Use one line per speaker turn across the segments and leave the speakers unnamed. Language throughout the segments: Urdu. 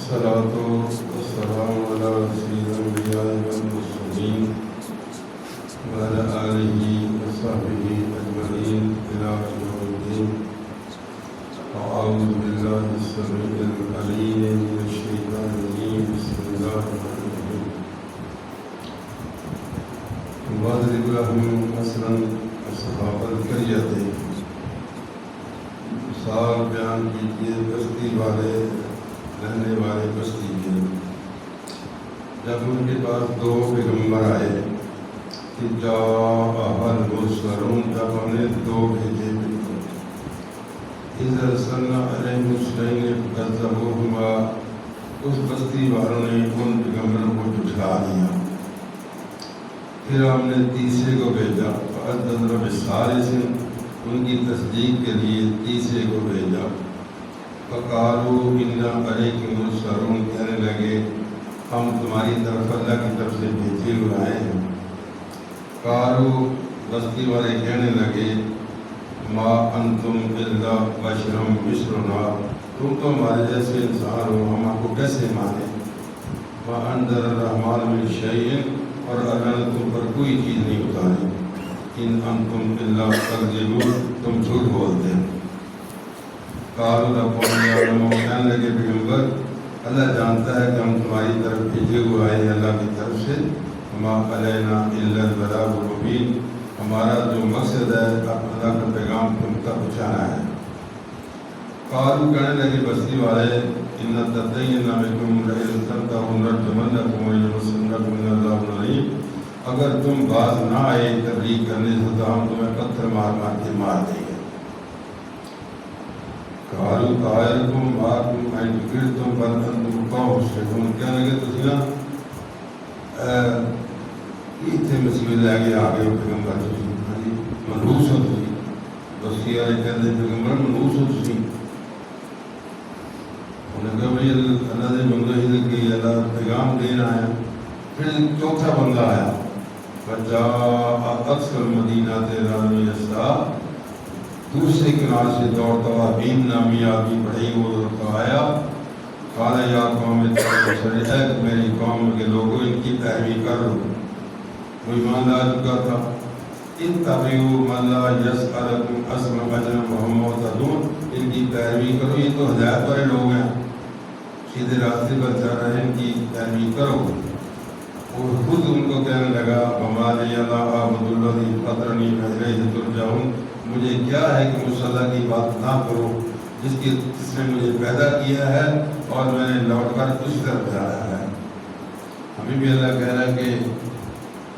الصلاة والسلام على سيد الأنبياء والمرسلين وعلى آله وصحبه أجمعين إلى يوم الدين. أعوذ بالله السميع العليم من الشيطان الرجيم. بسم الله الرحمن الرحيم. واضرب لهم مثلا أصحاب القرية. مثال بیان کیجیے بستی والے رہنے والے بستی کے. جب ان کے پاس دو پیغمبر آئے کہ جاءہل مرسلون، جب ہم نے دو بھیجے بالکل. اذ ارسلنا علیہم اثنین فکذبوہما، اس بستی والوں نے ان پیغمبروں کو جھٹلا دیا. پھر ہم نے تیسرے کو بھیجا، فأذن بثالث، ان کی تصدیق کے لیے تیسرے کو بھیجا. فقالوا انا علیکم مرسلون، کہنے لگے ہم تمہاری طرف اللہ کی طرف سے بھیجے ہوئے آئے ہیں. قالوا، بستی والے کہنے لگے ما انتم الا بشر مثلنا، تم تو ہمارے جیسے انسان ہو، ہم آپ کو کیسے مانیں. ما انزل الرحمن من شیء، اور اللہ نے تم پر کوئی چیز نہیں اتاری. ان انتم الا تکذبون، تم جھوٹ بولتے ہیں. قالوا ربنا یعلم، کہنے لگے پیغمبر اللہ جانتا ہے کہ ہم تمہاری طرف بھیجے ہوئے آئے ہیں اللہ کی طرف سے. وما علینا الا البلاغ المبین، ہمارا جو مقصد ہے اللہ کا پیغام تم تک پہنچانا ہے. قالوا، کہنے لگے بستی والے ان تدینا بکم لئن تنتهوا نرجمنکم ویمسنکم من عذاب علیم، اگر تم باز نہ آئے تبلیغ کرنے سے تو ہم تمہیں پتھر مار مار کے مار دیں گے. قالوا طائرکم معکم ان ذکرتم بل انتم قوم مسرفون، کہنے لگے تسی نا اتنے مصیبت لے کے آ گئے پیغمبر، منحوس ہو تسی. بستی والے کہتے پیغمبر منحوس ہو تسی. انہوں نے کہا بھائی اللہ نے بندہ ہی کہ اللہ پیغام دینا ہے. پھر چوتھا بندہ آیا، فجاء اکثر المدینہ تیرانی یسعا، دوسرے کنارے سے دوڑتا ہوا بین نامی آدمی بڑھئی وہ دوڑتا آیا. قال یا قوم اتبعوا، اے میری قوم کے لوگوں ان کی پیروی کرو. وہ ایمان لا چکا تھا. اتبعوا من لا یسألکم اجرا وہم مہتدون، ان کی پیروی کرو، یہ تو ہدایت والے لوگ ہیں، سیدھے راستے پر چل رہے ہیں، ان کی پیروی کرو. اور خود ان کو کہنے لگا وما لی لا اعبد الذی فطرنی والیہ ترجعون، مجھے کیا ہے کہ مجھ سے اللہ کی بات نہ کرو جس نے مجھے پیدا کیا ہے اور میں نے لوٹ کر اس طرف جانا ہے. ہمیں بھی اللہ کہہ رہا ہے کہ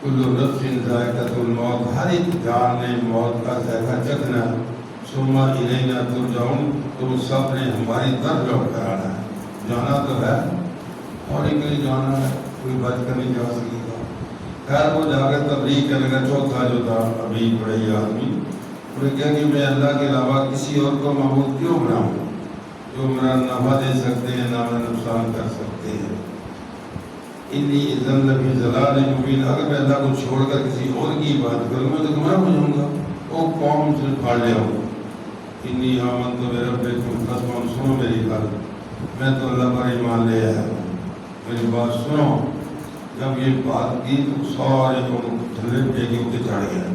کل نفس ذائقۃ الموت، ہر ایک جان نے موت کا ذائقہ چکھنا. ثم الینا ترجعون، تو سب نے ہماری طرف لوٹ کر آنا ہے. جانا تو ہے اور ایک لیے جانا ہے، کوئی بچ کر نہیں جا سکے گا. خیر وہ جا کر تبلیغ کرنے کا چوتھا جو تھا ابھی بڑے آدمی، انہوں نے کہا کہ میں اللہ کے علاوہ کسی اور کو معبود کیوں بناؤں جو میرا نفع دے سکتے ہیں نہ میرا نقصان کر سکتے ہیں. انی اذن لفی ضلال مبین، اگر میں اللہ کو چھوڑ کر کسی اور کی بات کروں میں تو گمراہ ہو جاؤں گا، وہ قوم سے پھاڑ لے آؤں. انی آمنت بربکم فاسمعون، سنو میری بات، میں تو اللہ پر ایمان لے آیا ہوں، میری بات سنو. جب یہ بات کی تو سارے کو تھلے پہ کے اوپر چڑھ گیا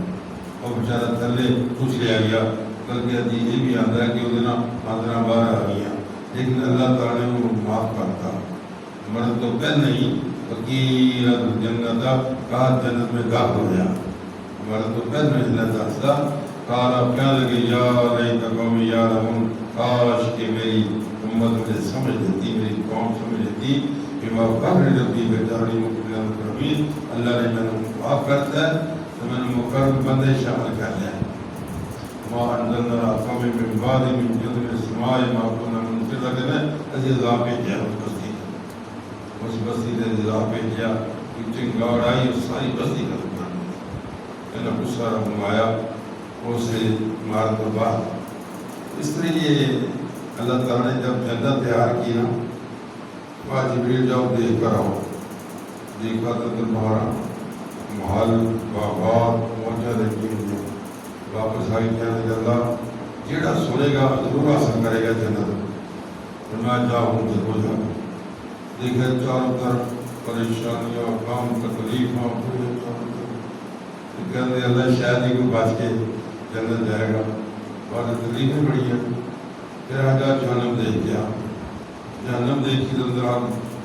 اور بیچارہ تھلے کچھ لے گیا. بلکہ یہ بھی آتا ہے کہ وہ دن آدھرا باہر آ گیا، لیکن اللہ تعالیٰ نے وہ معاف کرتا. مرد تو پہل نہیں فقیر جنت، کہا جنت میں داخل ہو جا. مرد تو پہل میں جنت آستا. کہا کہنے لگے یا لیت قومی یعلمون، کاش کہ میری امت مجھے سمجھ لیتی، میری قوم سمجھ لیتی. بما غفر ربی بجعلنی مکرما مکرمین، اللہ نے میں نے معاف کرتا ہے تو میں نے مکرم بندے شامل کر لیا. ما انزلنا علی قوم من بعد من جند السماء ما كنا منزلین، اس عذاب بھیجا اس بستی نے عذاب بھیجا کہ چنگاڑ آئی اور ساری بستی کا نقصان ہوا. غصہ رہنمایا اسے مار تو بعد. اس لیے اللہ تعالیٰ نے جب جنت تیار کی نا، وہاں جبریل جاؤ دیکھ کر آؤ. دیکھا تو تمہارا محل باغات موجہ دیکھی ہوئی. واپس آئی کہنے لگا اللہ جیڑا سنے گا ضرور حاصل کرے گا جنت. میں جاؤں ضرور جاؤں. دیکھے چاروں طرف پریشانیاں، کام تکلیفوں، کہتے اللہ شاید ہی کو بچ کے جنت جائے گا، اور تکلیفیں بڑی ہیں. پھر آجا جہنم دیکھ گیا، جہنم دیکھی تو اندر آپ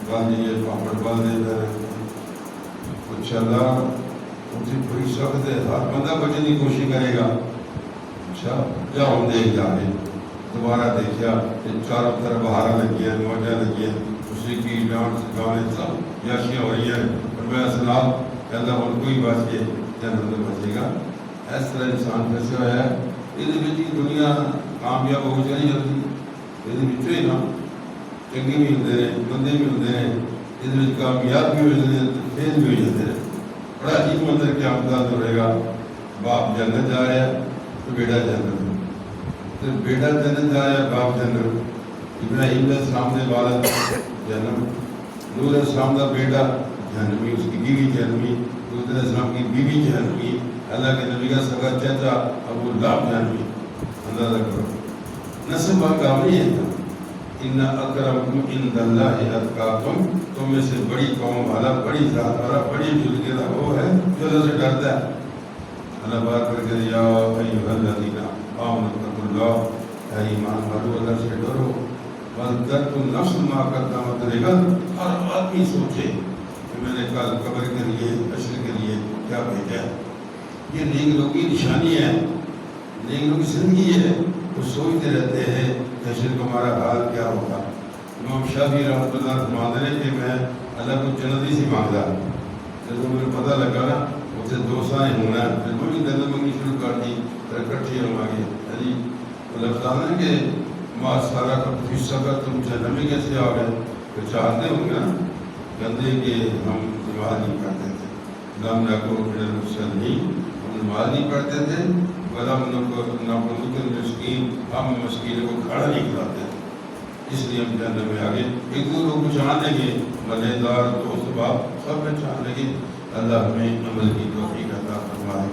ڈال دیجیے، پاپڑ ڈال دیتا ہے. کچھ اللہ مجھے بڑی سخت ہے، ہر بندہ بچنے کی کوشش کرے گا. اچھا جب ہم دیکھ جا رہے دوبارہ دیکھا کہ چاروں طرف بہاریں لگی ہیں، موجیں لگی ہیں، اسی کی ڈانس گانے سب یاشیاں ہو رہی ہیں. اور میں سلام کہ اللہ ان کو ہی بچ کے جنت میں بچے گا. اس طرح انسان پھنسا ہوا ہے. یہ دنیا کامیاب ہو جائے جلدی، یہ نا چنگے بھی ہوتے ہیں، بندے بھی ہوتے ہیں، یہ کامیاب بھی ہوتے ہیں، فیل بھی ہو جاتے ہیں. بڑا عجیب منظر کیا امداد ہو رہے گا. باپ جنت جا رہا ہے تو بیٹا جنت، تو بیٹا جنت جا رہا ہے، باپ جنت. ابراہیم علیہ السلام نے والد جنم، نور علیہ السلام کا بیٹا جہنمی، اس کی بیوی جہنمی، لوط علیہ السلام کی بیوی جہنمی، اللہ کے نبی کا سگا چچا ابو لہب جہنمی. اندازہ کرو نسب کا کام نہیں ہے. ان اکرمکم عند اللہ اتقاکم، تم میں سے بڑی قوم والا، بڑی ذات والا، بڑی بزرگی والا وہ ہے جو اللہ سے ڈرتا ہے. اللہ بات کر کے یا ایھا الذین آمنوا اتقوا اللہ، اے ایمان والو اللہ سے ڈرو. وَلْتَكُنْ نَفْسٌ مَا قَدَّمَتْ لِغَدٍ، ہر آدمی سوچے کہ میں نے کل قبر کے لیے، حشر کے لیے کیا بھیجا ہے. یہ نیک لوگوں کی نشانی ہے، نیک لوگوں کی زندگی ہے. وہ سوچتے رہتے ہیں کہ حشر کو ہمارا حال کیا ہوگا. امام شافعی رحمۃ اللہ فرماتے ہیں کہ میں اللہ کو جنت ہی سے مانگا. جب مجھے پتہ لگا نا مجھ سے 2 سال ہونا ہے، پھر میں بھی جنت مانگنی شروع کر دی. پھر اکٹھی ہم آگے علی مطلب بتانا ہے کہ ماں سارا کا حصہ کا تم جنت میں کیسے آ گئے. پھر چاہتے ہوں گے نا کہتے کہ ہم نماز نہیں پڑھتے تھے، لم نکن من المصلین، ہم نماز نہیں پڑھتے تھے، ولم نکن المسکین، ہم مسکینوں کو کھڑا نہیں کراتے تھے، اس لیے ہم جنت میں آگے. ایک دو لوگ پہچان لیں گے، مزے دار دوست باپ سب پہچان لیں گے. اللہ ہمیں عمل کی توفیق عطا فرمائے.